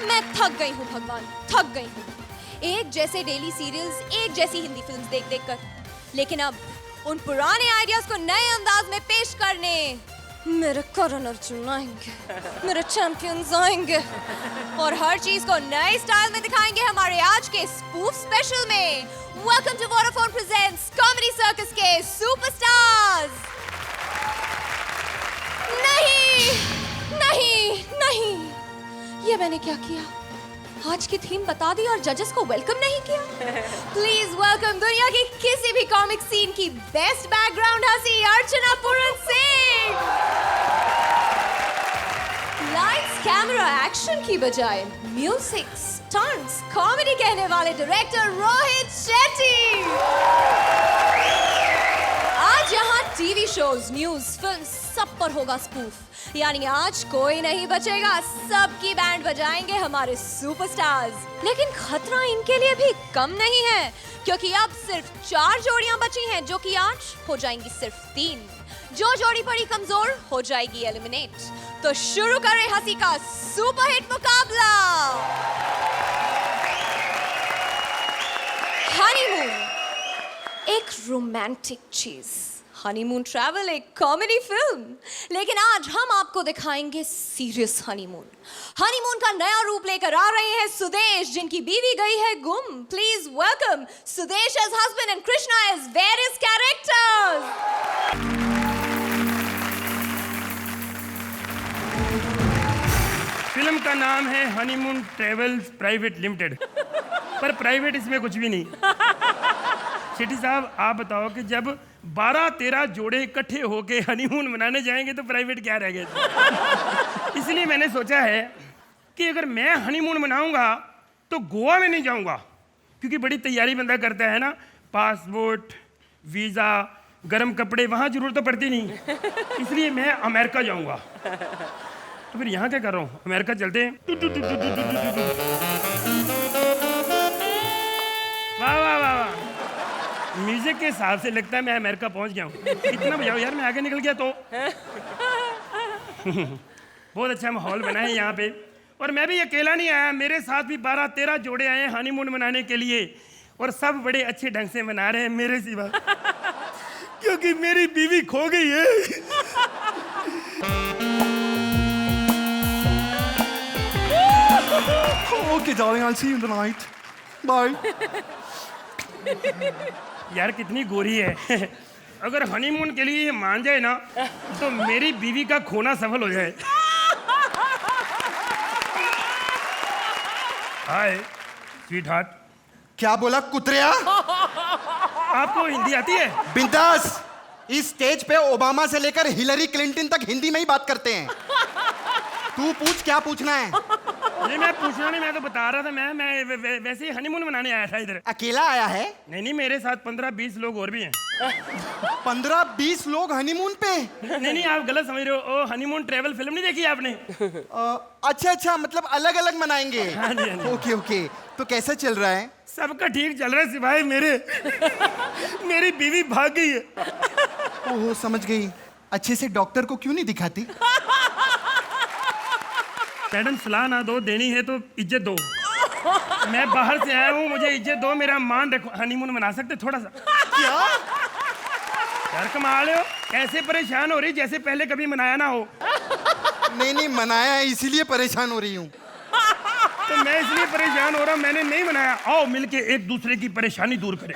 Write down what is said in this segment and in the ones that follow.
मैं थक गई हूँ भगवान, थक गई हूँ। एक जैसे डेली सीरियल्स, एक जैसी हिंदी फिल्म्स देख देख कर। लेकिन अब उन पुराने आइडियाज को नए अंदाज में पेश करने मेरे करण अर्जुन आएंगे, मेरे चैंपियंस आएंगे और हर चीज को नए स्टाइल में दिखाएंगे हमारे आज के स्पूफ स्पेशल में। Welcome to Vodafone presents comedy circus के सुपरस्टार्स। नहीं नहीं नहीं, ये मैंने क्या किया? आज की थीम बता दी और जजेस को वेलकम नहीं किया। प्लीज वेलकम दुनिया की किसी भी कॉमिक सीन की बेस्ट बैकग्राउंड हंसी Archana Puran Singh. Lights camera action की बजाय म्यूजिक स्टंट्स कॉमेडी कहने वाले डायरेक्टर रोहित शेट्टी। आज यहाँ टीवी शोज, न्यूज, फिल्म सब पर होगा स्पूफ। यानी आज कोई नहीं बचेगा, सबकी बैंड बजाएंगे हमारे सुपरस्टार्स। लेकिन खतरा इनके लिए भी कम नहीं है, क्योंकि अब सिर्फ 4 जोड़ियां बची हैं, जो कि आज हो जाएंगी सिर्फ 3। जो जोड़ी पड़ी कमजोर हो जाएगी एलिमिनेट। तो शुरू करें हंसी का सुपरहिट मुकाबला। हनीमून एक रोमांटिक चीज, हनीमून ट्रैवल एक कॉमेडी फिल्म, लेकिन आज हम आपको दिखाएंगे सीरियस हनीमून। हनीमून का नया रूप लेकर आ रहे हैं सुदेश, जिनकी बीवी गई है गुम। Please welcome Sudesh as husband and Krishna as various characters. Film का नाम है हनीमून ट्रेवल्स प्राइवेट लिमिटेड, पर प्राइवेट इसमें कुछ भी नहीं। शेट्टी साहब, आप बताओ कि जब 12-13 जोड़े इकट्ठे होके हनीमून मनाने जाएंगे तो प्राइवेट क्या रह गया? इसलिए मैंने सोचा है कि अगर मैं हनीमून मनाऊंगा तो गोवा में नहीं जाऊंगा, क्योंकि बड़ी तैयारी बंदा करता है ना, पासपोर्ट, वीज़ा, गर्म कपड़े, वहाँ जरूरत तो पड़ती नहीं। इसलिए मैं अमेरिका जाऊंगा। तो फिर यहाँ क्या कर रहा हूँ? अमेरिका चलते हैं। वाह वाह वाह वाह, म्यूजिक के हिसाब से लगता है मैं अमेरिका पहुंच गया हूँ। इतना बजाओ यार, मैं आगे निकल गया तो। बहुत अच्छा माहौल बना है यहाँ पे, और मैं भी अकेला नहीं आया, मेरे साथ भी 12-13 जोड़े आए हैं हनीमून मनाने के लिए, और सब बड़े अच्छे ढंग से मना रहे हैं मेरे सिवा, क्योंकि मेरी बीवी खो गई है। Okay, darling, I'll see you tonight. Bye. यार कितनी गोरी है। अगर हनीमून के लिए ये मान जाए ना, तो मेरी बीवी का खोना सफल हो जाए। हाय स्वीट हार्ट। क्या बोला कुतरिया? आपको हिंदी आती है? बिंदास, इस स्टेज पे ओबामा से लेकर हिलरी क्लिंटन तक हिंदी में ही बात करते हैं। तू पूछ, क्या पूछना है? नहीं, मैं पूछना नहीं, मैं तो बता रहा था। मैं वैसे ही हनीमून मनाने आया था इधर। अकेला आया है? नहीं, मेरे साथ 15-20 लोग और भी हैं। 15-20 लोग हनीमून पे? नहीं, आप गलत समझ रहे हो। हनीमून ट्रेवल फिल्म नहीं देखी आपने? अच्छा, मतलब अलग अलग मनाएंगे। हाँ जी, हाँ जी। ओके, तो कैसा चल रहा है? सबका ठीक चल रहा है सिवाय मेरी बीवी भाग गई है। ओहो, समझ गई। अच्छे से डॉक्टर को क्यों नहीं दिखाती? मैडम सलाह ना दो, देनी है तो इज्जत दो। मैं बाहर से आया हूँ, मुझे इज्जत दो, मेरा मान रखो। हनीमून मना सकते थोड़ा सा? क्या यार कमाल हो, ऐसे परेशान हो रही जैसे पहले कभी मनाया ना हो। नहीं, मनाया है इसीलिए परेशान हो रही हूँ। तो मैं इसलिए परेशान हो रहा हूँ, मैंने नहीं मनाया। आओ मिलके एक दूसरे की परेशानी दूर करें।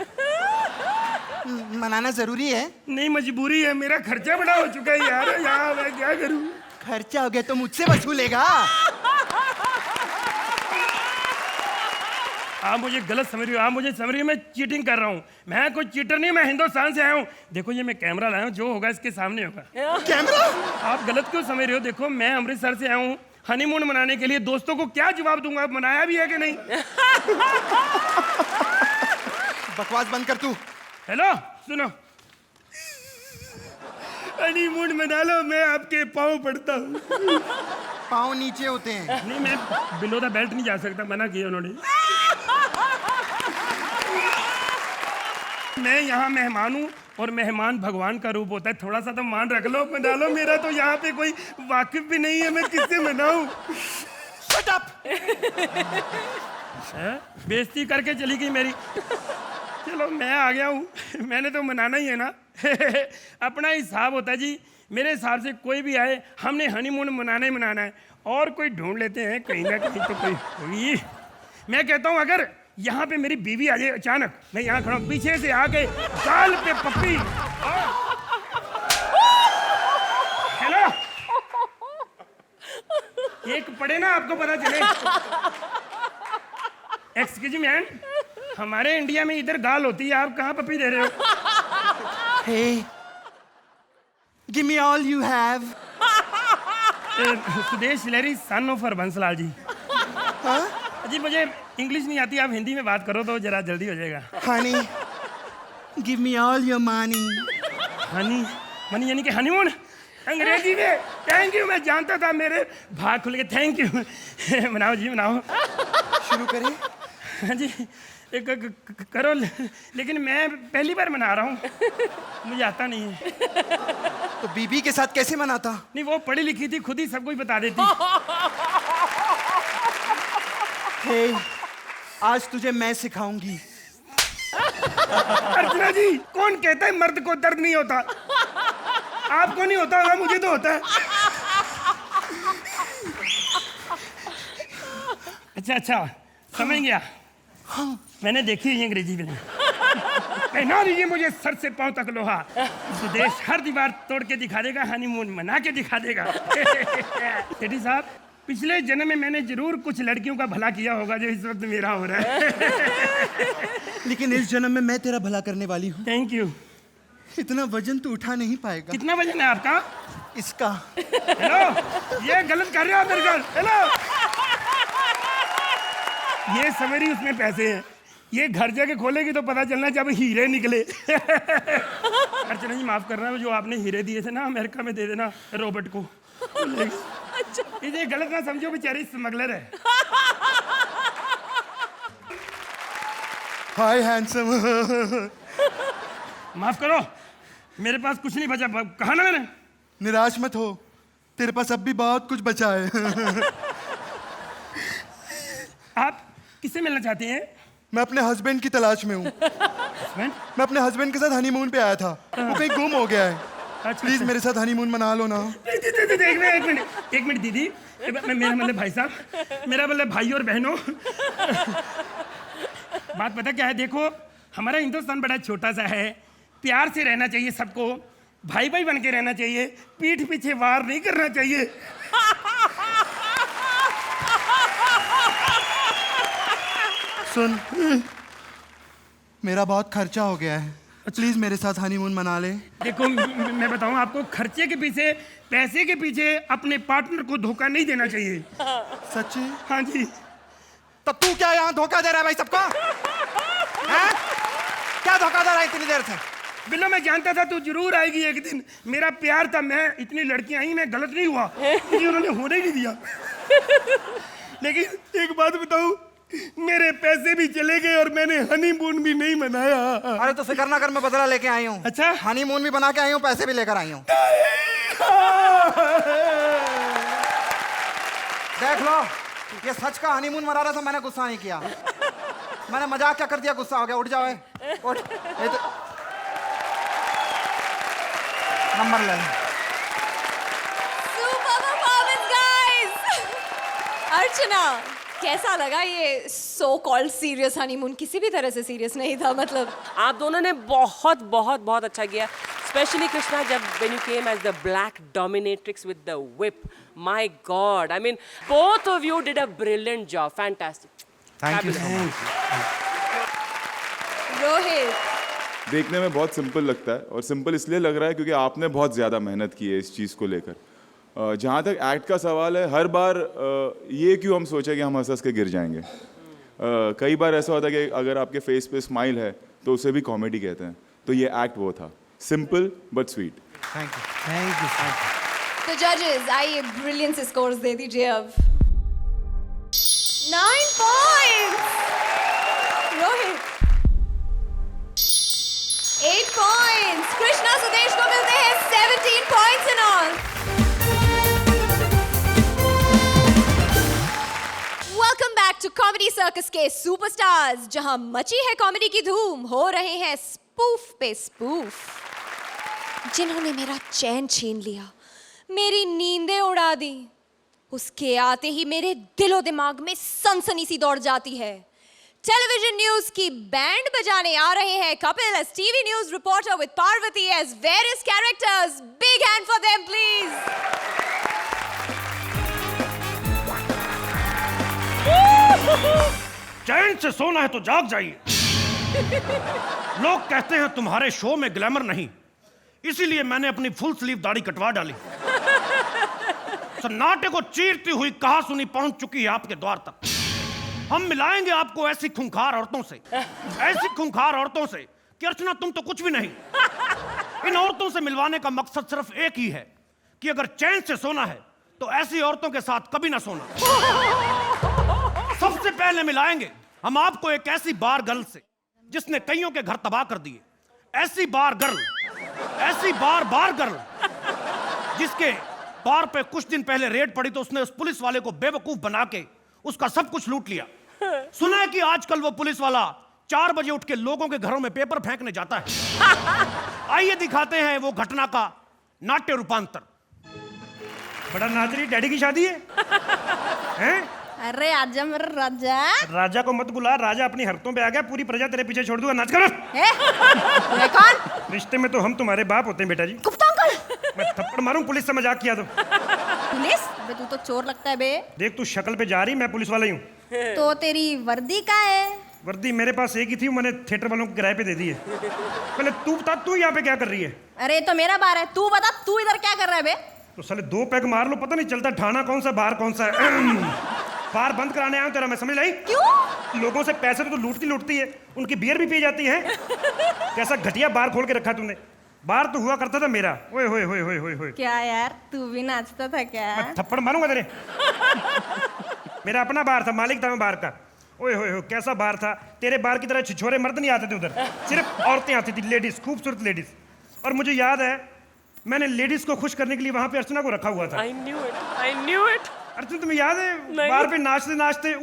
मनाना जरूरी है? नहीं, मजबूरी है, मेरा खर्चा बड़ा हो चुका है यार, यहाँ मैं क्या करूँ? खर्चा हो गया तो मुझसे वसूलेगा? आप मुझे गलत समझ रही हो, आप मुझे समझ रही हो मैं चीटिंग कर रहा हूँ। मैं कोई चीटर नहीं, मैं हिंदुस्तान से आया हूँ। देखो ये मैं कैमरा लाया हूँ, जो होगा इसके सामने होगा। कैमरा? आप गलत क्यों समझ रहे हो? देखो मैं अमृतसर से आया हूँ हनीमून मनाने के लिए। दोस्तों को क्या जवाब दूंगा? मनाया भी है कि नहीं? बकवास बंद कर तू। हेलो सुनो, हनीमून मना लो, मैं आपके पाँव पड़ता हूँ। पाँव नीचे होते हैं। नहीं, मैं बिलो द बेल्ट नहीं जा सकता, मना किया उन्होंने। मैं यहाँ मेहमान हूँ, और मेहमान भगवान का रूप होता है, थोड़ा सा तो मान रख लो, मना लो। मेरा तो यहाँ पे कोई वाकिफ भी नहीं है, मैं किससे मनाऊं? Shut up. बेइज्जती करके चली गई मेरी। चलो मैं आ गया हूँ, मैंने तो मनाना ही है ना। अपना हिसाब होता है जी। मेरे हिसाब से कोई भी आए, हमने हनीमून मनाना ही मनाना है। और कोई ढूंढ लेते हैं, कहीं ना कहीं तो कोई होगी। मैं कहता हूँ अगर यहाँ पे मेरी बीवी आ जाए अचानक, मैं यहाँ खड़ा हूँ, पीछे से आके गाल पे पप्पी, हेलो, एक पड़े ना आपको पता चले। एक्सक्यूज मी मैन, हमारे इंडिया में इधर गाल होती है, आप कहाँ पप्पी दे रहे हो? Hey, give me all you have. Sudesh हिलेरी सन ऑफ हरबंसलाल जी। जी मुझे इंग्लिश नहीं आती, आप हिंदी में बात करो तो जरा जल्दी हो जाएगा। Honey, give me all your money. Honey money यानी कि हनीमून अंग्रेजी में थैंक यू। मैं जानता था, मेरे भाग खुल के थैंक यू। मनाओ जी मनाओ। शुरू करें? हाँ जी करो, लेकिन मैं पहली बार मना रहा हूँ, मुझे आता नहीं है। तो बीबी के साथ कैसे मनाता? नहीं वो पढ़ी लिखी थी, खुद ही सब कुछ बता देती। Hey, आज तुझे मैं सिखाऊंगी। अर्चना जी, कौन कहता है मर्द को दर्द नहीं होता? आपको नहीं होता होगा, मुझे तो होता है। अच्छा समझ गया। मैंने देखी है अंग्रेजी फिल्म। पहना लीजिए मुझे सर से पांव तक लोहा, सुदेश हर दीवार तोड़ के दिखा देगा, हनीमून मना के दिखा देगा। सेठी साहब, पिछले जन्म में मैंने जरूर कुछ लड़कियों का भला किया होगा जो इस वक्त मेरा हो रहा है। लेकिन इस जन्म में मैं तेरा भला करने वाली हूँ। Thank you. इतना वजन तू उठा नहीं पाएगा। कितना वजन है आपका? इसका। हेलो, ये गलत कर रहे हो आप मेरे साथ। हेलो, ये समझी उसमें पैसे हैं, ये घर जाके खोलेगी तो पता चलना जब हीरे निकले। अर्चना जी माफ करना, जो आपने हीरे दिए थे ना अमेरिका में दे देना रॉबर्ट को। इसे गलत ना समझो, बेचारी स्मगलर है। हाय हैंडसम। माफ करो, मेरे पास कुछ नहीं बचा, कहा ना मैंने। निराश मत हो, तेरे पास अब भी बहुत कुछ बचा है। आप किससे मिलना चाहते हैं? मैं अपने हस्बैंड की तलाश में हूँ। हस्बैंड? मैं अपने हस्बैंड के साथ हनीमून पे आया था, वो कहीं गुम हो गया है। अच्छा, प्लीज मेरे साथ हनीमून मना लो ना। एक मिनट दीदी, मेरा मतलब भाई साहब, मेरा मतलब भाई और बहनों। बात पता क्या है, देखो हमारा हिंदुस्तान बड़ा छोटा सा है, प्यार से रहना चाहिए सबको, भाई भाई बन के रहना चाहिए, पीठ पीछे वार नहीं करना चाहिए। सुन, मेरा बहुत खर्चा हो गया है, प्लीज मेरे साथ हनीमून मना ले। देखो मैं बताऊं आपको, खर्चे के पीछे, पैसे के पीछे अपने पार्टनर को धोखा नहीं देना चाहिए। सच्ची? हाँ जी। तब तू क्या यहाँ धोखा दे रहा है भाई सबको? हैं? क्या धोखा दे रहा है इतनी देर से? बिल्लो मैं जानता था तू जरूर आएगी एक दिन, मेरा प्यार था, मैं इतनी लड़कियां आई, मैं गलत नहीं हुआ, मुझे उन्होंने होने नहीं दिया। लेकिन एक बात बताऊं, मेरे पैसे भी चले गए और मैंने हनीमून भी नहीं मनाया। अरे तो फिक्र ना कर, मैं बदला लेके आई हूँ। अच्छा? हनीमून भी बना के आई हूँ, पैसे भी लेकर आई हूँ। देख लो, ये सच का हनीमून मना रहा था, मैंने गुस्सा नहीं किया, मैंने मजाक क्या कर दिया, गुस्सा हो गया। उठ जाओ, उठ। नंबर ले ले। Super performance guys. अर्चना, कैसा लगा ये सो कॉल्ड सीरियस हनीमून? किसी भी तरह से सीरियस नहीं था, मतलब आप दोनों ने बहुत बहुत बहुत अच्छा किया, स्पेशली कृष्णा, जब when you came as the black dominatrix with the whip. My God, I mean, both of you did a brilliant job, fantastic. Thank you. Rohit, देखने में बहुत सिंपल लगता है, और सिंपल इसलिए लग रहा है क्योंकि आपने बहुत ज़्यादा मेहनत की है इस चीज़ को लेकर। जहाँ तक एक्ट का सवाल है, हर बार ये क्यों हम सोचे कि हम हंस के गिर जाएंगे। कई बार ऐसा होता है कि अगर आपके फेस पे स्माइल है तो उसे भी कॉमेडी कहते हैं, तो ये एक्ट वो था, simple but sweet. Thank you, thank you. तो जजेस आइए ब्रिलियंस स्कोर्स दे दीजिए अब। 9 पॉइंट्स रोहित, 8 पॉइंट्स कृष्णा, सुदेश को मिलते हैं 17 points in all. Back to comedy circus के सुपरस्टार्स, जहां मची है कॉमेडी की धूम, हो रहे हैं स्पूफ पे स्पूफ। जिन्होंने मेरा चैन छीन लिया, मेरी नींदें उड़ा दी, उसके आते ही मेरे दिलो दिमाग में सनसनी सी दौड़ जाती है। टेलीविजन न्यूज की बैंड बजाने आ रहे हैं Kapil as TV news reporter with Parvati as various characters. Big hand for them please. चैन से सोना है तो जाग जाइए। लोग कहते हैं तुम्हारे शो में ग्लैमर नहीं, इसीलिए मैंने अपनी फुल स्लीव दाढ़ी कटवा डाली। सन्नाटे को चीरती हुई कहा सुनी पहुंच चुकी है आपके द्वार तक। हम मिलाएंगे आपको ऐसी खूंखार औरतों से, ऐसी खूंखार औरतों से कि अर्चना तुम तो कुछ भी नहीं। इन औरतों से मिलवाने का मकसद सिर्फ एक ही है कि अगर चैन से सोना है तो ऐसी औरतों के साथ कभी ना सोना। सबसे पहले मिलाएंगे हम आपको एक ऐसी बार गर्ल से जिसने कईयों के घर तबाह कर दिए। ऐसी बार गर्ल, ऐसी बार गर्ल जिसके बार पे कुछ दिन पहले रेड पड़ी तो उसने उस पुलिस वाले को बेवकूफ बना के उसका सब कुछ लूट लिया। सुना है कि आजकल वो पुलिस वाला 4 बजे उठ के लोगों के घरों में पेपर फेंकने जाता है। आइए दिखाते हैं वो घटना का नाट्य रूपांतर। बड़ा नादरी डैडी की शादी है, हैं? अरे आजा मेरा राजा। राजा को मत बुला, राजा अपनी हरतों पे आ गया, पूरी प्रजा तेरे पीछे छोड़ दूंगा। नाच कर। मैं कौन? रिश्ते में तो हम तुम्हारे बाप होते हैं बेटा जी। गुप्ता अंकल। मैं थप्पड़ मारूं पुलिस से मजाक किया तो। पुलिस? बे तू तो चोर लगता है बे। देख तू शक्ल पे जा रही, मैं पुलिस वाला ही हूँ। तो तेरी वर्दी का है? वर्दी मेरे पास एक ही थी, मैंने थिएटर वालों को किराए पे दे दी है। पहले तू बता, तू यहाँ पे क्या कर रही है? अरे तो मेरा बार है, तू बता तू इधर क्या कर रहा है बे? तो साले 2 पैग मार लो, पता नहीं चलता ठाना कौन सा बार कौन सा है। बार बंद कराने आया हूं तेरा, मैं समझ लाई। क्यों? लोगों से पैसे तो लूटती है, उनकी बियर भी पी जाती है। कैसा घटिया बार खोल के रखा तूने। बार तो हुआ करता था मेरा। ओए होए होए होए होए होए। क्या यार तू भी नाचता था क्या? मैं थप्पड़ मारूंगा तेरे। मेरा अपना बार था, मालिक था मैं बार का। ओए होए होए कैसा बार था। तेरे बार की तरह छिछोरे मर्द नहीं आते थे उधर, सिर्फ औरतें आती थी, लेडीज, खूबसूरत लेडीज। और मुझे याद है मैंने लेडीज को खुश करने के लिए वहां पे अर्चना को रखा हुआ था। I knew it. अर्चना तुम्हें याद है बार पे नाचते नाचते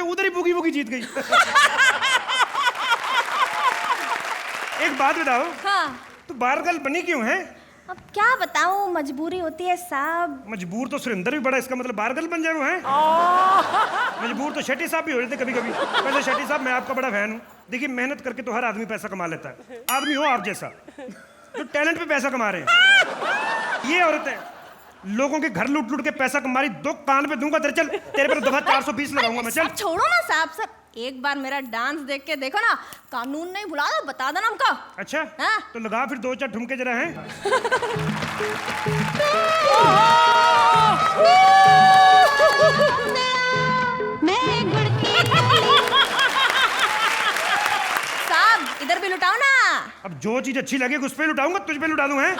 उधर ही बुगी जीत गई। एक बात बताओ, हाँ। तू बार गर्ल बनी क्यों है? अब क्या बताऊं, मजबूरी होती है साहब। मजबूर तो सुरेंद्र भी बड़ा, इसका मतलब बार गर्ल बन जाए वो है। मजबूर तो शेट्टी साहब भी हो जाते कभी कभी। वैसे शेट्टी साहब मैं आपका बड़ा फैन हूँ। देखिए मेहनत करके तो हर आदमी पैसा कमा लेता है, आदमी हो आप जैसा जो टैलेंट पे पैसा कमा रहे हैं। ये औरतें लोगों के घर लूट के पैसा कमा रही, 2 कान पे दूंगा तेरे। चल तेरे पर दफा 420 लगाऊंगा मैं। चल छोड़ो ना साहब, सर एक बार मेरा डांस देख के देखो ना, कानून नहीं भुला दो, बता देना हमको। अच्छा हाँ? तो लगा फिर 2-4 ठुमके जरा हैं। साहब इधर भी लुटाओ ना। अब जो चीज अच्छी लगेगी उस पे लुटाऊंगा, तुझ पे लुटा दूं हैं?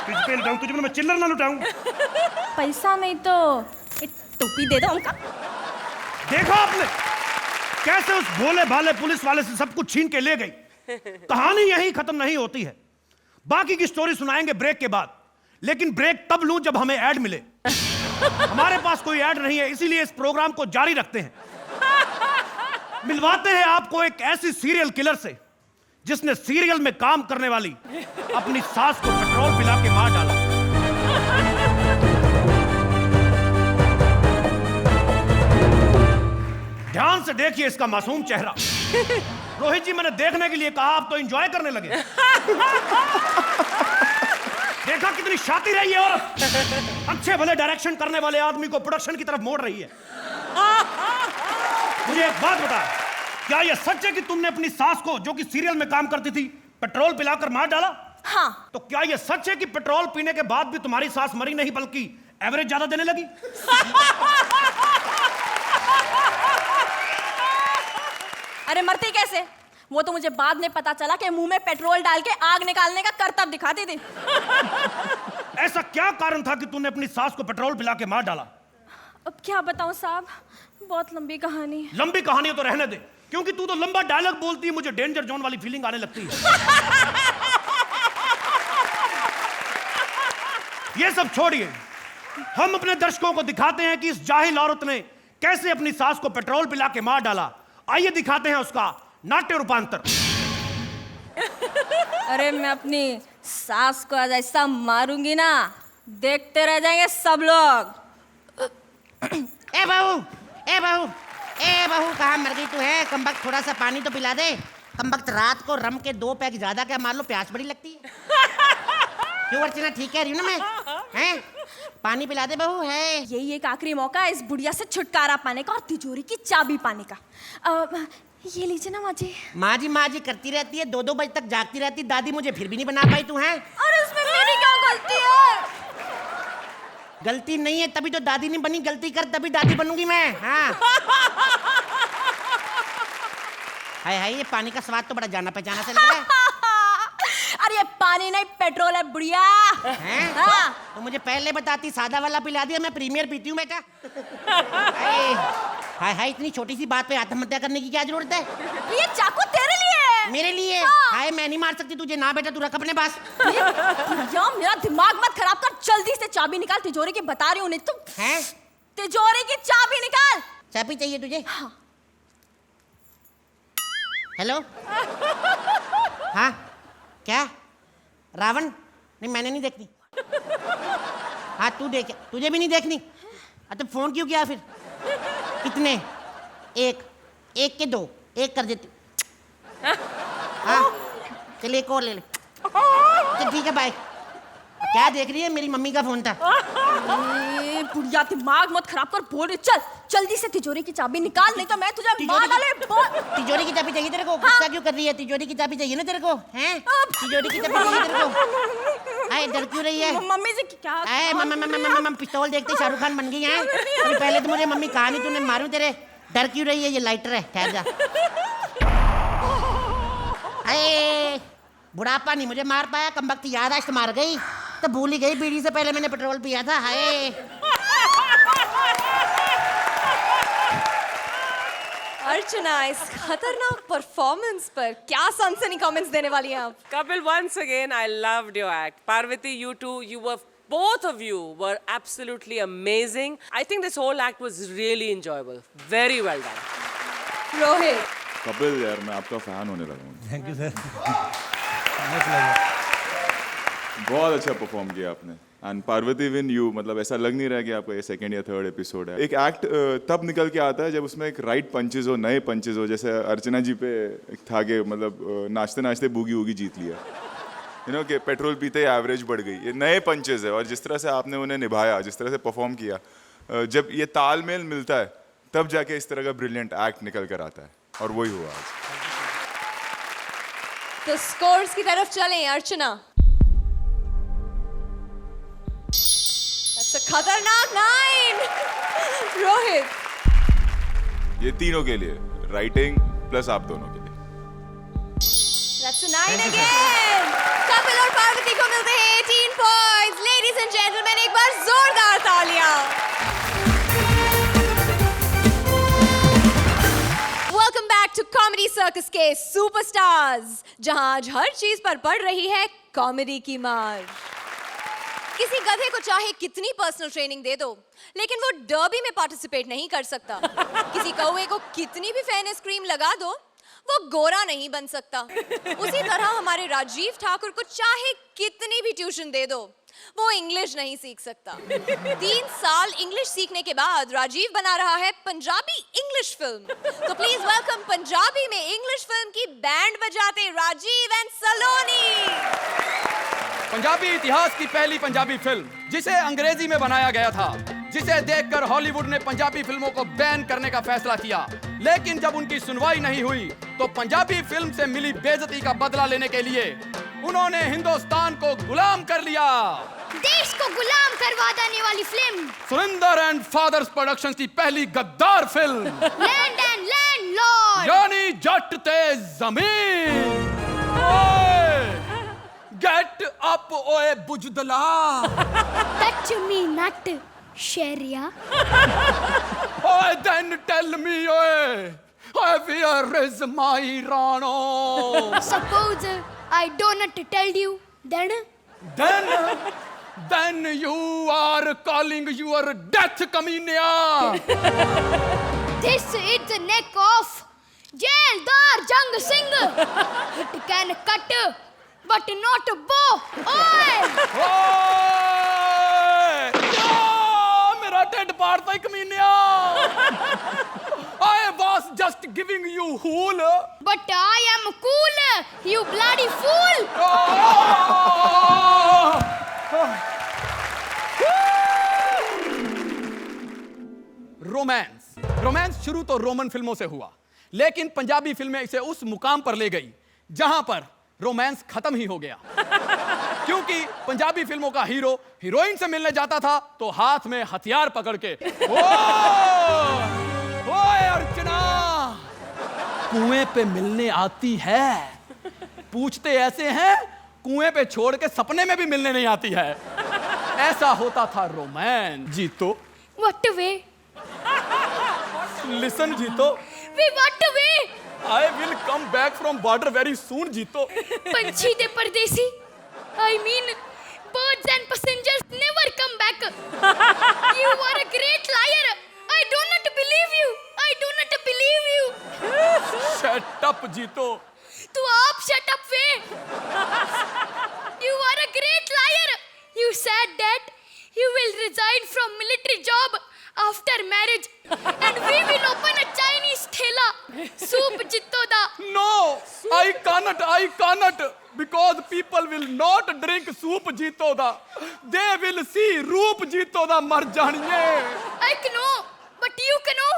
तुझ पे लुटाऊं, तुझ पे मैं चिल्लर ना लुटाऊं। पैसा नहीं तो एक टोपी दे दो हमका। देखा आपने कैसे उस भोले भाले पुलिस वाले से सब कुछ छीन के ले गई। कहानी यहीं खत्म नहीं होती है, बाकी की स्टोरी सुनाएंगे ब्रेक के बाद। लेकिन ब्रेक तब लूं जब हमें ऐड मिले। हमारे पास कोई ऐड नहीं है, इसीलिए इस प्रोग्राम को जारी रखते हैं। मिलवाते हैं आपको एक ऐसी सीरियल किलर से जिसने सीरियल में काम करने वाली अपनी सास को पेट्रोल पिला के मार डाला। ध्यान से देखिए इसका मासूम चेहरा। रोहित जी मैंने देखने के लिए कहा, आप तो एंजॉय करने लगे। देखा कितनी शातिर है ये औरत। अच्छे भले डायरेक्शन करने वाले आदमी को प्रोडक्शन की तरफ मोड़ रही है। मुझे एक बात बता, क्या यह सच है कि तुमने अपनी सास को, जो कि सीरियल में काम करती थी, पेट्रोल पिलाकर मार डाला? हाँ। तो क्या यह सच है कि पेट्रोल पीने के बाद भी तुम्हारी सास मरी नहीं बल्कि एवरेज ज्यादा देने लगी? अरे मरती कैसे? वो तो मुझे बाद में पता चला कि मुंह में पेट्रोल डाल के आग निकालने का करतब दिखाती थी। ऐसा क्या कारण था कि तूने अपनी सास को पेट्रोल पिला के मार डाला? अब क्या बताऊं साहब, बहुत लंबी कहानी है। लंबी कहानी तो रहने दे, क्योंकि तू तो लंबा डायलॉग बोलती है, मुझे डेंजर जोन वाली फीलिंग आने लगती है। ये सब छोड़िए, हम अपने दर्शकों को दिखाते हैं कि इस जाहिल औरत ने कैसे अपनी सास को पेट्रोल पिला के मार डाला। आइए दिखाते हैं उसका नाट्य रूपांतर। अरे मैं अपनी सास को आज ऐसा मारूंगी ना, देखते रह जाएंगे सब लोग। ए बहू, ए बहू, ए बहू, कहाँ मर गई तू है? कमबख्त थोड़ा सा पानी तो पिला दे। कमबख्त रात को रम के 2 पैक ज्यादा क्या मार लो, प्यास बड़ी लगती है। क्यों अर्चना, ठीक कह रही हूँ ना मैं? हैं? पानी पिला दे बहू। है यही एक आखिरी मौका है इस बुढ़िया से छुटकारा पाने का और तिजोरी की चाबी पाने का। ये लीजिए ना माँ जी करती रहती है, 2-2 बजे तक जागती रहती। दादी मुझे फिर भी नहीं बना पाई तू है। अरे इसमें मेरी क्या गलती है? गलती नहीं है तभी तो दादी नहीं बनी, गलती कर तभी दादी बनूंगी मैं। हाँ हाय हाय, ये पानी का स्वाद तो बड़ा जाना पहचाना से लग रहा है। अरे ये पानी नहीं पेट्रोल है बुढ़िया। हैं? हाँ। तो मुझे पहले बताती, सादा वाला पिला दिया, मैं प्रीमियर पीती हूँ बेटा। हाय हाय, इतनी छोटी सी बात पे आत्महत्या करने की क्या जरूरत है? ये चाकू तेरे लिए है। मेरे लिए? हाँ। हाय मैं नहीं मार सकती तुझे। ना बेटा, तू रख अपने पास। भैया मेरा दिमाग मत खराब कर, जल्दी से चाबी निकाल, तिजोरी की बता रही हूँ। नहीं तो हैं? तिजोरी की चाबी निकाल। चाबी चाहिए तुझे? हाँ। हेलो हाँ क्या? रावण? नहीं मैंने नहीं देखनी। हाँ तू देख, तुझे भी नहीं देखनी? तो फोन क्यों किया फिर? कितने? एक के 2, एक कर देती। हाँ चल एक और ले ले। तो ठीक है बाय। क्या देख रही है? मेरी मम्मी का फोन था। बुढ़िया दिमाग मत खराब कर, बोल रही। चल जल्दी से तिजोरी की चाबी निकाल, नहीं तो मैं तुझे मार डाले। तिजोरी की चाबी चाहिए तेरे को? गुस्सा क्यों कर रही है? तिजोरी की चाबी चाहिए ना तेरे को? हैं? तिजोरी की चाबी चाहिए तेरे को? आए डर क्यों रही है? मम्मी से क्या? आए मम्मा पिस्तौल देखते शाहरुख खान बन गई है। अभी पहले तो मुझे मम्मी कहा नहीं तूने मारूं तेरे। डर क्यों रही है? ये लाइटर है, ठहर जा। आए बुढ़ापा नहीं मुझे मार पाया, कमबख्त याददाश्त मार गई। तो भूल ही गई बीड़ी से पहले मैंने पेट्रोल पिया था। हाय अर्चना, इस खतरनाक परफॉर्मेंस पर क्या सनसनी कमेंट्स देने वाली हैं आप? Kapil, once again, I loved your act. Parvati, you too, both of you were absolutely amazing. I think this whole act was really enjoyable. Very well done. Rohit, Kapil यार, मैं आपका फैन होने लगा हूँ। Thank you sir. बहुत अच्छा perform किया आपने। एंड पार्वती विन यू, मतलब ऐसा लग नहीं रहा कि आपका ये 2nd या 3rd एपिसोड है। एक एक्ट तब निकल के आता है जब उसमें एक राइट पंचेज हो, नए पंचेज हो। जैसे अर्चना जी पे एक था कि मतलब नाचते नाचते बूगी वूगी जीत लिया, कि पेट्रोल पीते ही एवरेज बढ़ गई। ये नए पंचेज है और जिस तरह से आपने उन्हें निभाया, जिस तरह से परफॉर्म किया, जब ये तालमेल मिलता है तब जाके इस तरह का ब्रिलियंट एक्ट निकल कर आता है, और वही हुआ आज। तो स्कोर्स की तरफ चलें। अर्चना, That's a खतरनाक 9। रोहित, ये तीनों के लिए, राइटिंग प्लस आप दोनों के लिए। That's a 9 again। कपिल और पार्वती को मिलते हैं 18 पॉइंट्स। लेडीज एंड जेंटलमैन, एक बार जोरदार तालियां। Welcome back to comedy circus के सुपरस्टार्स, जहां आज हर चीज पर पड़ रही है कॉमेडी की मार। किसी गधे को चाहे कितनी पर्सनल ट्रेनिंग दे दो, लेकिन वो डर्बी में पार्टिसिपेट नहीं कर सकता। किसी कौवे को कितनी भी फेयरनेस क्रीम लगा दो, वो गोरा नहीं बन सकता। उसी तरह हमारे राजीव ठाकुर को चाहे कितनी भी ट्यूशन दे दो, वो इंग्लिश नहीं सीख सकता। 3 साल इंग्लिश सीखने के बाद राजीव बना रहा है पंजाबी इंग्लिश फिल्म। तो प्लीज वेलकम पंजाबी में इंग्लिश फिल्म की बैंड बजाते राजीव एंड सलोनी। पंजाबी इतिहास की पहली पंजाबी फिल्म जिसे अंग्रेजी में बनाया गया था, जिसे देखकर हॉलीवुड ने पंजाबी फिल्मों को बैन करने का फैसला किया। लेकिन जब उनकी सुनवाई नहीं हुई तो पंजाबी फिल्म से मिली बेइज्जती का बदला लेने के लिए उन्होंने हिंदुस्तान को गुलाम कर लिया। देश को गुलाम करवा देने वाली film Surinder and fathers productions की पहली गद्दार फिल्म लैंड एंड लैंडलॉर्ड, यानी जट ते जमीन। गेट अप ओए बुजदला, टच मी नट शेरिया। ओए देन टेल मी ओए, where is my Rano? Suppose I don't tell you, then then you are calling your death, कमीनिया. This is the neck of Jaildar Jang Singh. It can cut, but not bow. Oi! ओए! या, मेरा ढिड पाड़ता ही कमीनिया. I was just giving you hool. But I am cool, you bloody fool. Romance शुरू तो Roman फिल्मों से हुआ, लेकिन पंजाबी फिल्में इसे उस मुकाम पर ले गई जहां पर रोमांस खत्म ही हो गया. क्योंकि पंजाबी फिल्मों का हीरो हीरोइन से मिलने जाता था तो हाथ में हथियार पकड़ के, ओए अर्चना, कुएं पे मिलने आती है. पूछते ऐसे हैं, कुएं पे छोड़ के सपने में भी मिलने नहीं आती है. ऐसा होता था रोमांस. जीतो, What way? लिसन जीतो, We what way? I will come back from border very soon. जीतो. पंछी दे परदेसी. I mean, birds and passengers never come back. You are a great liar. I do not believe you. I do not believe you. Shut up, जीतो. तू आप shut up way. You are a great liar. You said that you will resign from military job after marriage and we will open a Chinese thela. Soup jitto da. No, I cannot, because people will not drink soup जीतो दा. They will see रूप जीतो दा. मर जानिए. I know, but you know.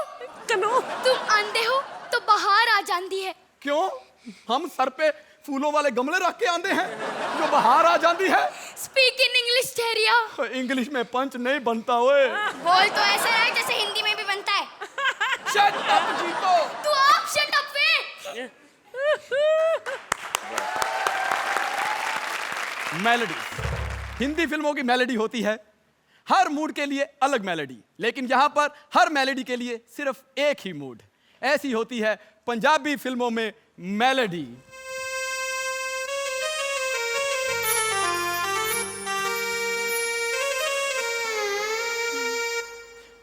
तुम अंधे हो तो बाहर आ जाती है. क्यों? हम सर पे फूलों वाले गमले रख के आंदे हैं जो बाहर आ जाती है. Speak in English ठहरिया. इंग्लिश में पंच नहीं बनता ओए. बोल तो ऐसा है जैसे हिंदी में भी बनता है. Shut up, जीतो. तू आप shut up वे. मेलोडी. हिंदी फिल्मों की मेलोडी होती है हर मूड के लिए अलग मेलोडी, लेकिन यहां पर हर मेलोडी के लिए सिर्फ एक ही मूड. ऐसी होती है पंजाबी फिल्मों में melody.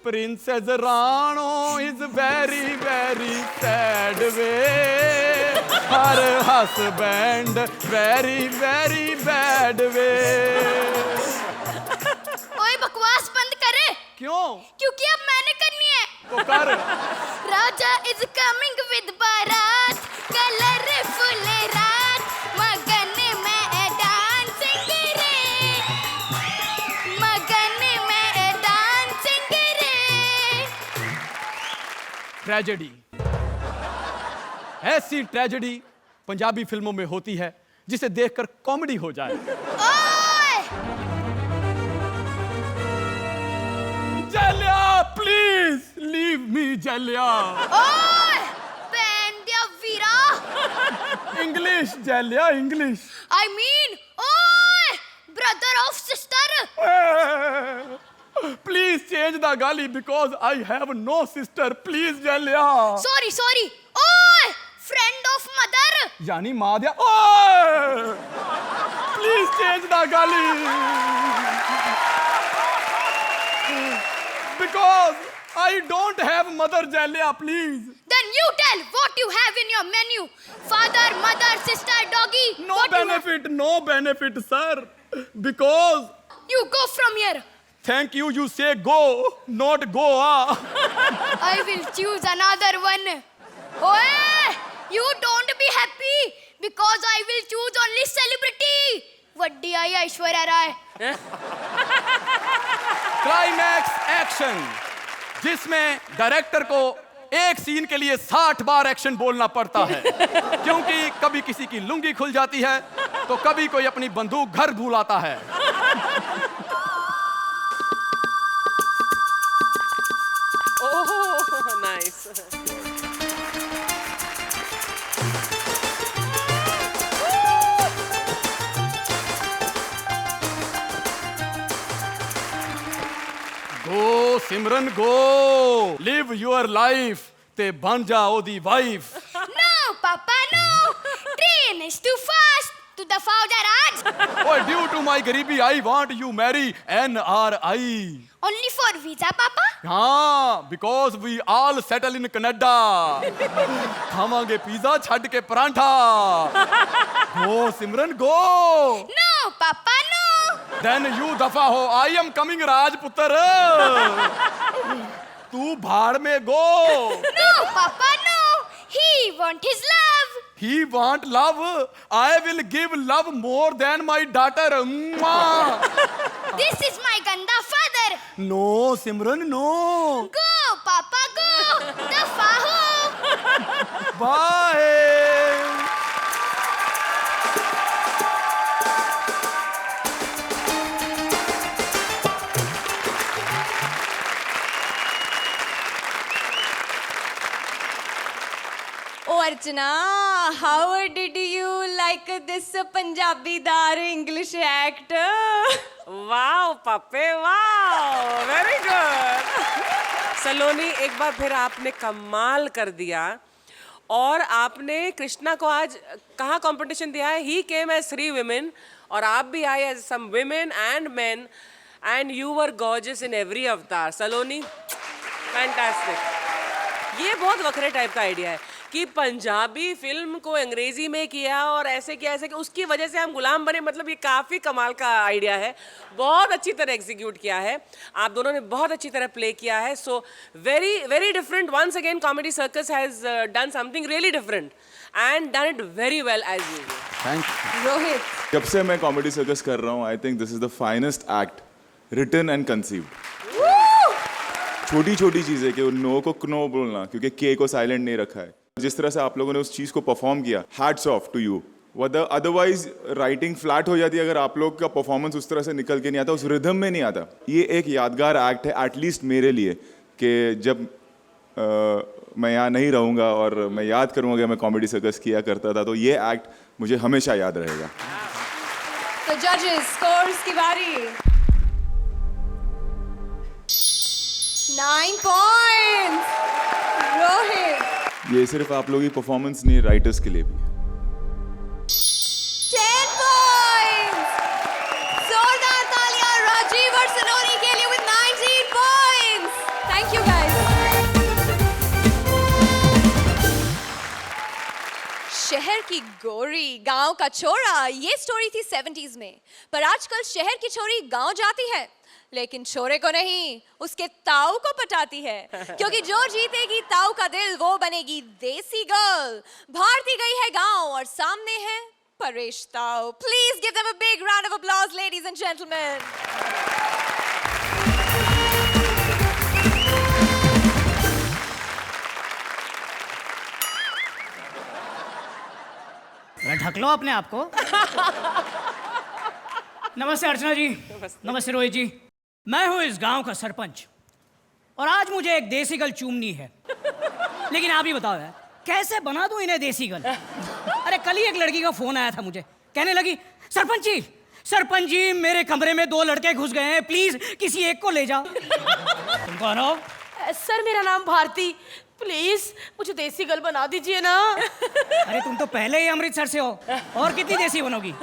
Princess Rano is very very sad way. Her husband very very bad way. ओए बकवास बंद कर. क्यों? क्योंकि अब मैंने करनी है. तो कर. राजा is coming with बारात, colorful रात, मगन में dancing रे, मगन में dancing रे. ट्रेजेडी. ऐसी ट्रेजेडी पंजाबी फिल्मों में होती है जिसे देखकर कॉमेडी हो जाए. ओए जलिया, प्लीज लीव मी जलिया. ओए बेंडिया वीरा. English Jallian, English. I mean, ओए brother of sister. Please change the gali because I have no sister. Please Jallian. Sorry. ओए friend of mother. यानी माँ दिया. ओए प्लीज चेंज द गाली because I don't have mother Jallian. Please. Then you tell what you have in your menu. Father, mother, sister, doggy. No What you have? Benefit sir. Because You go from here. Thank you. You से go not Goa. I will choose another one. Oye, you don't be happy because I will choose only celebrity. वड्डी आई Aishwarya Rai. Climax action, जिसमें director को एक scene के लिए 60 बार action बोलना पड़ता है क्योंकि कभी किसी की लुंगी खुल जाती है तो कभी कोई अपनी बंदूक घर भूल आता है. Oh, nice. Go Simran go, live your life ते बन जा ओदी wife. No, Papa, no. Train is too fast. तू दफा हो जा राज. Oh, due to my गरीबी, I want you marry NRI. Only for visa, Papa? हाँ, because we all settle in Canada. खावांगे पिज़्ज़ा छड़ के परांठा. Go Simran go. No, Papa, no. Then you दफा हो. I am coming राजपुत्र. तू भाड़ में go. No, Papa, no. He want his love. He want love. I will give love more than my daughter. Mwah. This is my ganda father. No, Simran, no. Go, Papa, go. Dafa ho. Bye. Oh, Archana, how did you like this Punjabi dar English act? Wow पप्पे wow, very good. Saloni, एक बार फिर आपने कमाल कर दिया. और आपने कृष्णा को आज कहाँ कंपटीशन दिया है? ही केम एज 3 women और आप भी आए as some women and men and you were gorgeous in every avatar. Saloni, fantastic. ये बहुत वखरे टाइप का आइडिया है कि पंजाबी फिल्म को अंग्रेजी में किया और ऐसे किया ऐसे कि उसकी वजह से हम गुलाम बने. मतलब ये काफ़ी कमाल का आइडिया है. बहुत अच्छी तरह एग्जीक्यूट किया है. आप दोनों ने बहुत अच्छी तरह प्ले किया है. So very very different. Once again comedy circus has done something really different and done it very well as usual. Thank you. Rohit, जब से मैं कॉमेडी सर्कस कर रहा हूँ, I think this is the finest act written and conceived. छोटी छोटी चीज़ें कि नो को क्नो बोलना क्योंकि के को साइलेंट नहीं रखा है. जिस तरह से आप लोगों ने उस चीज़ को परफॉर्म किया, hats off to you. Otherwise writing flat हो जाती है अगर आप लोग का परफॉर्मेंस उस तरह से निकल के नहीं आता, उस रिदम में नहीं आता. ये एक यादगार एक्ट है एटलीस्ट मेरे लिए कि जब मैं यहाँ नहीं रहूँगा और मैं याद करूँगा कि मैं कॉमेडी सर्कस किया करता था, तो ये एक्ट मुझे हमेशा याद रहेगा. तो जजेस, स्कोर्स की बारी. 9 points. रोहित. ये सिर्फ आप लोगों की परफॉर्मेंस नहीं, राइटर्स के लिए भी. 10 points. जोरदार तालियां राजीव और सलोनी के लिए with 19 points. Thank you guys. शहर की गोरी, गांव का छोरा, ये स्टोरी थी 70s में. पर आजकल शहर की छोरी गांव जाती है लेकिन छोरे को नहीं, उसके ताऊ को पटाती है. क्योंकि जो जीतेगी ताऊ का दिल वो बनेगी देसी गर्ल. भारती गई है गांव और सामने है परेश ताऊ. Please give them a big round of applause ladies and gentleman. ढक लो अपने आप को. नमस्ते अर्चना जी. नमस्ते रोहित जी. मैं हूँ इस गांव का सरपंच और आज मुझे एक देसी गल चूमनी है. लेकिन आप ही बताओ यार, कैसे बना दूं इन्हें देसी गल? अरे कल ही एक लड़की का फोन आया था मुझे, कहने लगी सरपंच जी मेरे कमरे में 2 लड़के घुस गए हैं, प्लीज किसी एक को ले जाओ. तुम कौन हो? सर मेरा नाम भारती. प्लीज मुझे देसी गल बना दीजिए ना. अरे तुम तो पहले ही अमृतसर से हो, और कितनी देसी बनोगी?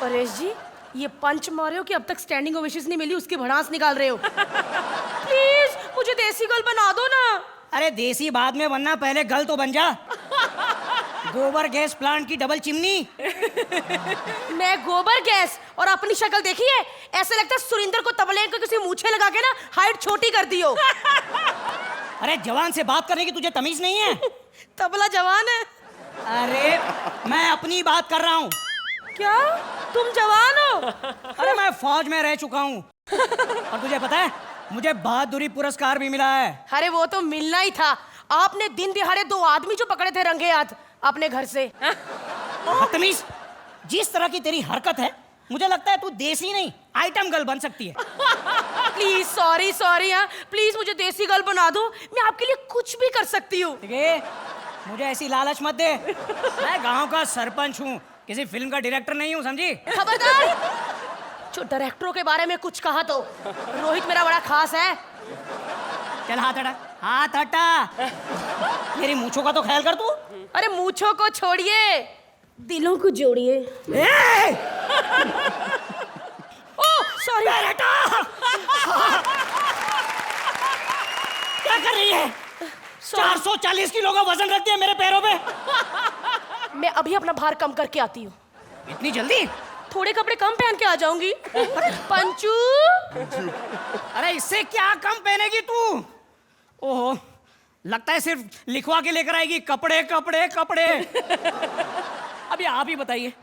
परेश जी, ये पंच मारे हो कि अब तक स्टैंडिंग ओवेशंस नहीं मिली, उसकी भड़ास निकाल रहे हो. प्लीज मुझे देसी गल बना दो ना. अरे देसी बाद में बनना, पहले गल तो बन जा. गोबर गैस प्लांट की डबल चिमनी. मैं गोबर गैस और अपनी शक्ल देखी है? ऐसा लगता है सुरिंदर को तबले को किसी मूछे लगा के ना हाइट छोटी कर दी हो. अरे जवान से बात करने की तुझे तमीज नहीं है? तबला जवान है. अरे मैं अपनी बात कर रहा हूँ. क्या तुम जवान हो? अरे मैं फौज में रह चुका हूँ. और तुझे पता है मुझे बहादुरी पुरस्कार भी मिला है. अरे वो तो मिलना ही था. आपने दिन दिहाड़े 2 आदमी जो पकड़े थे रंगे हाथ अपने घर से. बदतमीज, जिस तरह की तेरी हरकत है मुझे लगता है तू देसी नहीं आइटम गर्ल बन सकती है. प्लीज सॉरी हाँ, प्लीज मुझे देसी गर्ल बना दो. मैं आपके लिए कुछ भी कर सकती हूँ. मुझे ऐसी लालच मत दे. मैं गांव का सरपंच हूँ, किसी फिल्म का डायरेक्टर नहीं हूँ, समझी? खबरदार. जो डायरेक्टरों के बारे में कुछ कहा तो रोहित मेरा बड़ा खास है. चल हाथ हटा. मेरी मूंछों का तो ख्याल कर तू. अरे मूंछों को छोड़िए, दिलों को जोड़िए। ओ सॉरी बेटा। क्या कर रही है? 440 किलो का वजन रख दिया मेरे पैरों पे। मैं अभी अपना भार कम करके आती हूँ। इतनी जल्दी? थोड़े कपड़े कम पहन के आ जाऊंगी। पंचू। अरे इससे क्या कम पहनेगी तू? ओहो, लगता है सिर्फ लिखवा के लेकर आएगी कपड़े कपड़े कपड़े। अभी आप ही बताइए,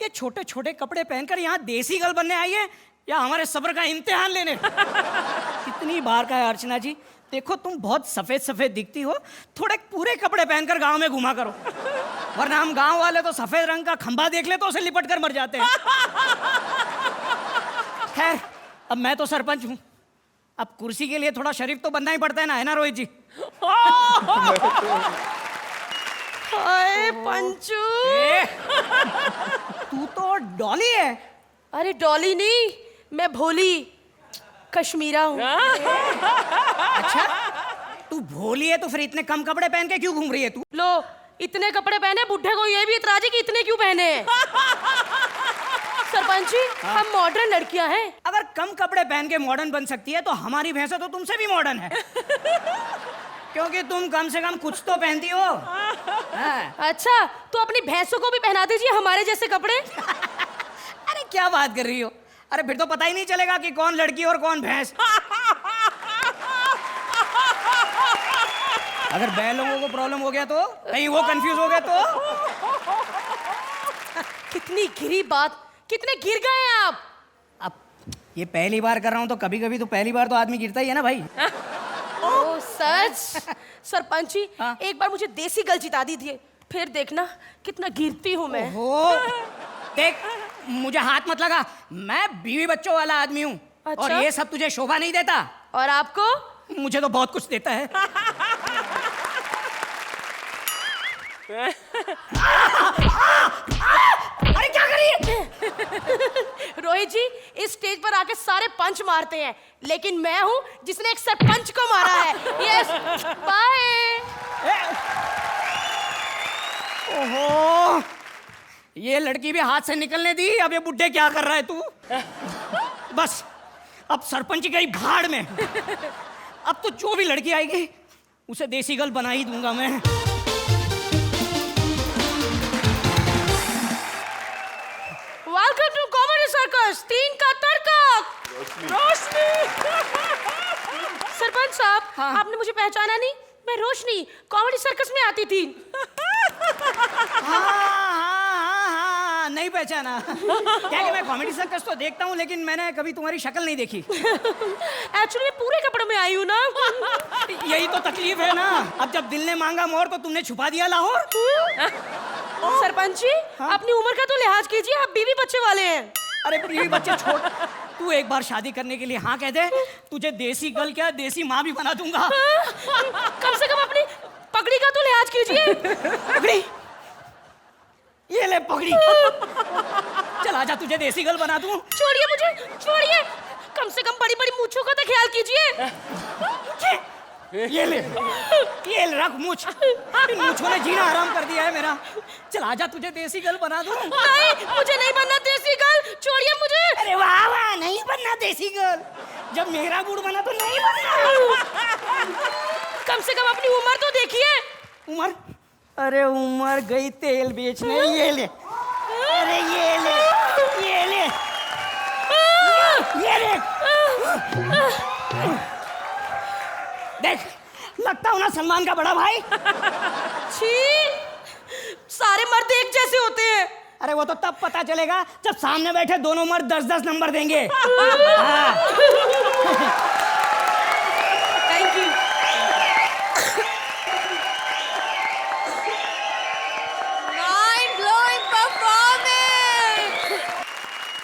ये छोटे छोटे कपड़े पहनकर यहाँ देसी गर्ल बनने आई है या हमारे सब्र का इम्तिहान लेने? कितनी बार का है अर्चना जी, देखो तुम बहुत सफेद सफेद दिखती हो, थोड़े पूरे कपड़े पहनकर गांव में घुमा करो, वरना हम गांव वाले तो सफेद रंग का खंबा देख ले तो उसे लिपट कर मर जाते हैं। खैर, अब मैं तो सरपंच हूँ, अब कुर्सी के लिए थोड़ा शरीफ तो बनना ही पड़ता है ना रोहित जी? हाय पंचू। तू तो डॉली है। अरे डॉली नहीं, मैं भोली कश्मीरा हूँ। अच्छा, तू भोली है तो फिर इतने कम कपड़े पहन के क्यों घूम रही है तू? लो, इतने कपड़े पहने, बुढ़े को ये भी इतराज है कि इतने क्यों पहने हैं। सरपंच जी, हम मॉडर्न लड़कियां हैं। अगर कम कपड़े पहन के मॉडर्न बन सकती है तो हमारी भैंसा तो तुमसे भी मॉडर्न है। क्योंकि तुम कम से कम कुछ तो पहनती हो। अच्छा, तो अपनी भैंसों को भी पहना दीजिए हमारे जैसे कपड़े। अरे क्या बात कर रही हो? अरे फिर तो पता ही नहीं चलेगा कि कौन लड़की और कौन भैंस। अगर बैलों को प्रॉब्लम हो गया तो, कहीं वो कंफ्यूज हो गया तो? कितनी गिरी बात, कितने गिर गए हैं आप। अब ये पहली बार कर रहा हूँ तो कभी कभी तो पहली बार तो आदमी गिरता ही है ना भाई। ओ सच। सरपंच जी, एक बार मुझे देसी गल जिता दीजिए, फिर देखना कितना गिरती हूँ मैं। देख, मुझे हाथ मत लगा, मैं बीवी बच्चों वाला आदमी हूँ। अच्छा? और ये सब तुझे शोभा नहीं देता। और आपको? मुझे तो बहुत कुछ देता है। अरे क्या कर रही है? रोहित जी, इस स्टेज पर आके सारे पंच मारते हैं, लेकिन मैं हूँ जिसने एक सरपंच को मारा है। Yes, bye. ओहो, ये लड़की भी हाथ से निकलने दी, अब ये बुड्ढे क्या कर रहा है तू? बस, अब सरपंच गई भाड़ में। अब तो जो भी लड़की आएगी उसे देसी गर्ल बना ही दूंगा मैं। वेलकम टू कॉमेडी सर्कस, 3 का तर्क। रोशनी। सरपंच साहब, आपने मुझे पहचाना नहीं? मैं रोशनी, कॉमेडी सर्कस में आती थी। हाँ, नहीं पहचाना। क्या कि मैं कॉमेडी सर्कस तो देखता हूँ, लेकिन मैंने कभी तुम्हारी शक्ल नहीं देखी। एक्चुअली मैं पूरे कपड़ों में आई हूँ ना। यही तो तकलीफ है ना, अब जब दिल ने मांगा मोर तो तुमने छुपा दिया लाहौर। सरपंच जी, अपनी उम्र का तो लिहाज कीजिए, आप बीवी बच्चे वाले हैं। अरे बीवी बच्चे छोड़, तू एक बार शादी करने के लिए हाँ कह दे, तुझे देसी गर्ल क्या देसी माँ भी बना दूंगा। कम से कम अपनी पगड़ी का तो लिहाज कीजिए। पगड़ी? ये ले पगड़ी। चल आजा, तुझे देसी गर्ल बना दूं। छोड़िए मुझे, छोड़िए। कम से कम बड़ी बड़ी मूंछों का तो ख्याल कीजिए। ये ले रख मूछ। मूछों ने जीना आराम कर दिया है मेरा। चल आजा, तुझे देसी गर्ल बना दूं। नहीं, मुझे नहीं बनना देसी गर्ल, छोड़िए मुझे। अरे वाह वाह, नहीं बनना देसी गर्ल। जब मेरा मूड बना तो नहीं बनना। कम से कम अपनी उम्र तो देखिए। उम्र? अरे उम्र गई तेल बेचने। ये ले, अरे ये ले, ये ले, ये ले। देख, लगता हूँ ना सलमान का बड़ा भाई। छी, सारे मर्द एक जैसे होते हैं। अरे वो तो तब पता चलेगा जब सामने बैठे दोनों मर्द 10-10 नंबर देंगे। Thank you. Mind blowing performance.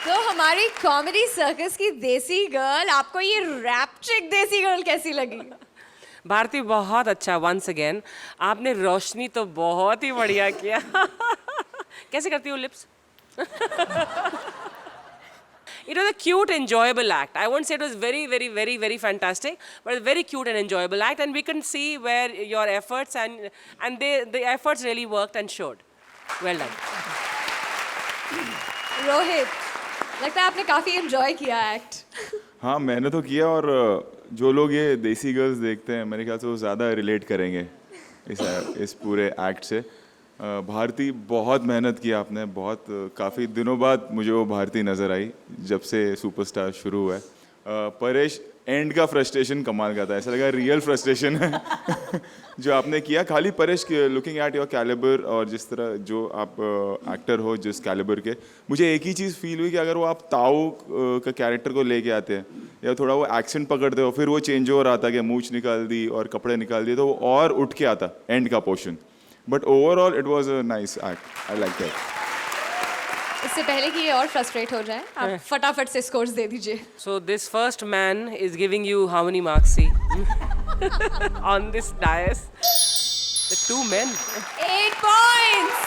तो हमारी कॉमेडी सर्कस की देसी गर्ल, आपको ये रैप चिक देसी गर्ल कैसी लगी? भारती, बहुत अच्छा। वंस अगेन आपने रोशनी तो बहुत ही बढ़िया किया। कैसे करती हो lips? It was a cute, enjoyable act. I won't say it was very fantastic, but a very cute and enjoyable act, and we can see where your efforts and the efforts really worked and showed. Well done. Rohit, लगता है आपने काफी enjoy किया act. हाँ मैंने तो किया, और जो लोग ये देसी गर्ल्स देखते हैं मेरे ख्याल से वो ज़्यादा रिलेट करेंगे इस पूरे एक्ट से। भारती, बहुत मेहनत की आपने, बहुत काफ़ी दिनों बाद मुझे वो भारती नज़र आई जब से सुपरस्टार शुरू हुआ है। परेश, एंड का फ्रस्ट्रेशन कमाल का था, ऐसा लगा रियल फ्रस्ट्रेशन है जो आपने किया। खाली Paresh, looking at your calibre और जिस तरह जो आप एक्टर हो जिस कैलिबर के, मुझे एक ही चीज़ फील हुई कि अगर वो आप ताऊ का कैरेक्टर को लेके आते हैं या थोड़ा वो एक्सेंट पकड़ते हो, फिर वो चेंज ओवर आता कि मूंछ निकाल दी और कपड़े निकाल दिए, तो वो और उठ के आता एंड का portion. But overall it was a nice act, I like that. इससे पहले कि ये और फ्रस्ट्रेट हो जाए, आप फटाफट से स्कोर्स दे दीजिए। So this first man is giving you how many marks? See, on this dais, the two men. 8 points.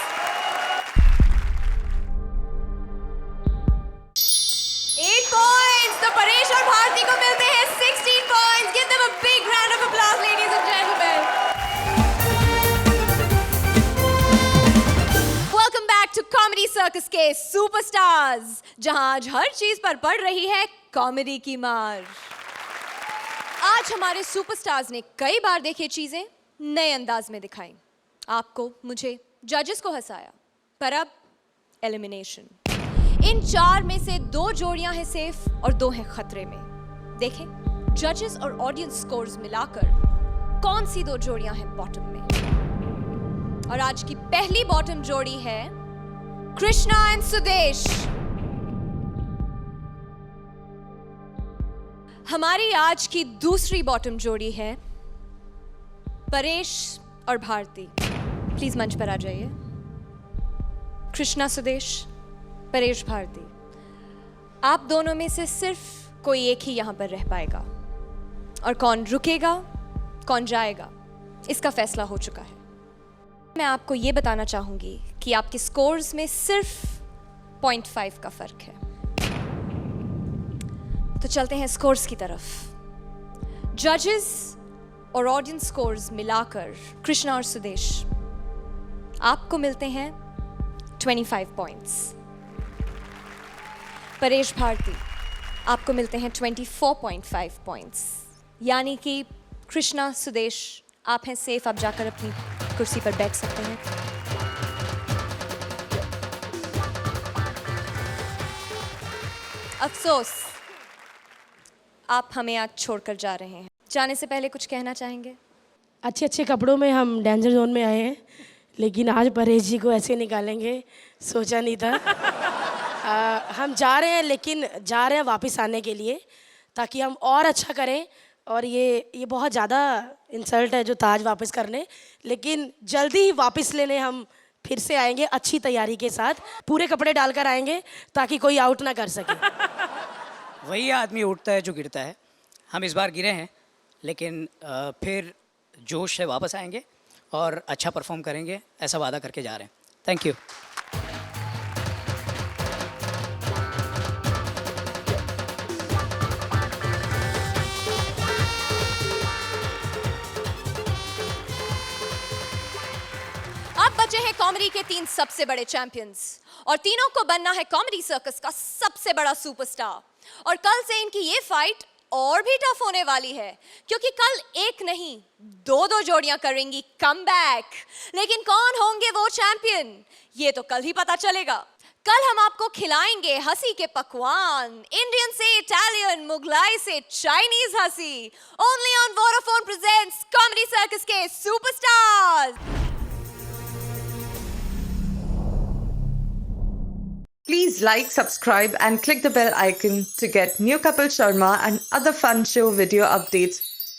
8 points. तो परेश और भारती को मिलते हैं 16 points. Give them a big round of applause, ladies and gentlemen. Welcome back to Comedy Circus के superstars, जहां आज हर चीज पर पड़ रही है कॉमेडी की मार। आज हमारे सुपरस्टार्स ने कई बार देखी चीजें नए अंदाज में दिखाई। आपको, मुझे, जजेस को हंसाया, पर अब एलिमिनेशन। इन 4 में से 2 जोड़ियां हैं सेफ और 2 हैं खतरे में। देखें जजेस और ऑडियंस स्कोर्स मिलाकर कौन सी 2 जोड़ियां हैं बॉटम में। और आज की पहली बॉटम जोड़ी है कृष्णा एंड सुदेश। हमारी आज की दूसरी बॉटम जोड़ी है परेश और भारती। प्लीज मंच पर आ जाइए। कृष्णा सुदेश, परेश भारती, आप दोनों में से सिर्फ कोई एक ही यहां पर रह पाएगा, और कौन रुकेगा कौन जाएगा इसका फैसला हो चुका है। मैं आपको ये बताना चाहूंगी कि आपके स्कोर्स में सिर्फ 0.5 का फर्क है। तो चलते हैं स्कोर्स की तरफ। जजेस और ऑडियंस स्कोर्स मिलाकर कृष्णा और सुदेश, आपको मिलते हैं 25 पॉइंट्स। परेश भारती, आपको मिलते हैं 24.5 पॉइंट्स। यानी कि कृष्णा सुदेश, आप हैं सेफ, आप जाकर अपनी कुर्सी पर बैठ सकते हैं। अफसोस, आप हमें आज छोड़कर जा रहे हैं। जाने से पहले कुछ कहना चाहेंगे? अच्छे अच्छे कपड़ों में हम डेंजर जोन में आए हैं, लेकिन आज परेश जी को ऐसे निकालेंगे सोचा नहीं था। हम जा रहे हैं, लेकिन जा रहे हैं वापस आने के लिए, ताकि हम और अच्छा करें। और ये बहुत ज़्यादा इंसल्ट है जो ताज वापस करने, लेकिन जल्दी ही वापस लेने हम फिर से आएंगे अच्छी तैयारी के साथ। पूरे कपड़े डालकर आएंगे ताकि कोई आउट ना कर सके। वही आदमी उठता है जो गिरता है। हम इस बार गिरे हैं, लेकिन फिर जोश से वापस आएंगे और अच्छा परफॉर्म करेंगे, ऐसा वादा करके जा रहे हैं। Thank you. बचे हैं कॉमेडी के 3 सबसे बड़े चैंपियंस, और तीनों को बनना है कॉमेडी सर्कस का सबसे बड़ा सुपरस्टार। और कल से इनकी ये फाइट और भी टफ होने वाली है, क्योंकि कल एक नहीं 2 जोड़ियां करेंगी कमबैक। लेकिन कौन होंगे वो चैंपियन, ये तो कल ही पता चलेगा। कल हम आपको खिलाएंगे हंसी के पकवान, इंडियन से इटालियन, मुगलाई से चाइनीज हंसी। Only on Vodafone presents comedy circus के superstars. Please like, subscribe and click the bell icon to get new Kapil Sharma and other fun show video updates